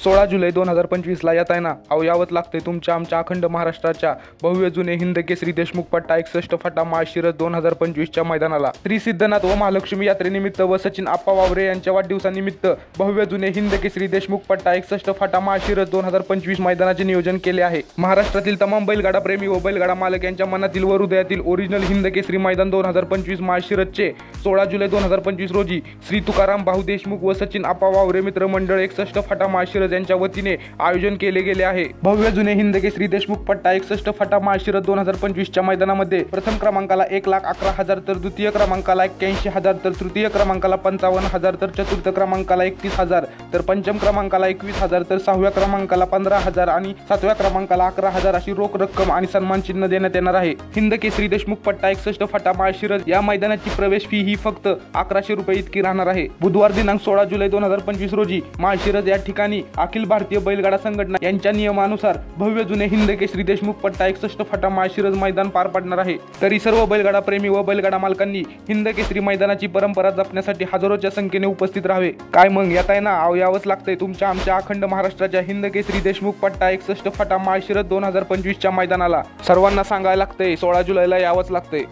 16 जुलै 2025ला येत आहे ना, अहो यावंच लागतंय तुमच्या आमच्या अखंड महाराष्ट्राच्या भव्य जुने हिंद केसरी देशमुख पट्टा 61 फाटा माळशिरस 2025च्या मैदानाला श्री सिद्धनाथ व महालक्ष्मी यात्रेनिमित्त व सचिन आप्पा वावरे यांच्या वाढदिवसानिमित्त भव्य जुने हिंद केसरी देशमुख पट्टा 61 फाटा माळशिरस 2025 मैदानाचे नियोजन केले आहे। महाराष्ट्रातील तमाम बैलगाडा प्रेमी व बैलगाडा मालक यांच्या मनातील व हृदयातील ओरिजिनल हिंद केसरी मैदान 2025 माळशिरसचे 16 जुलै 2025 रोजी श्री तुकाराम भाऊ देशमुख व सचिन आप्पा वावरे मित्र मंडळ 61 फाटा माळशिरस यांच्या वतीने आयोजन केले गेले आहे। भव्य जुने हिंद केसरी देशमुख पट्टा 61 फाटा माळशिरस 2025च्या मैदानामध्ये प्रथम क्रमांकाला 1,11,000 तर द्वितीय क्रमांकाला 81,000 तर तृतीय क्रमांकाला 55,000 तर चतुर्थ क्रमांकाला 31,000 तर पंचम क्रमांकाला 21,000 तर सहाव्या क्रमांकाला 15,000 आणि सातव्या क्रमांकाला 11,000 अशी रोख रक्कम आणि सन्मान चिन्ह देण्यात येणार आहे। हिंद केसरी देशमुख पट्टा 61 फाटा माळशिरस या मैदानाची प्रवेश फी ही फक्त 1100 रुपये इतकी राहणार आहे। बुधवार दिनांक 16 जुलै 2025 रोजी माळशिरस या ठिकाणी अखिल भारतीय बैलगाडा संघटना यांच्या नियमानुसार भव्य जुने हिंद केसरी देशमुख पट्टा 61 फाटा माळशिरस मैदान पार पडणार आहे। तरी सर्व बैलगाडा प्रेमी व बैलगाडा मालकांनी हिंद केसरी मैदानाची परंपरा जपण्यासाठी हजारोच्या संख्येने उपस्थित राहावे। काय मग येत आहे ना, अहो यावंच लागतंय तुमच्या आमच्या अखंड महाराष्ट्राच्या हिंद केसरी देशमुख पट्टा 61 फाटा माळशिरस 2025च्या मैदानाला। सर्वांना सांगायला लागतंय 16 जुलैला यावंच लागतंय।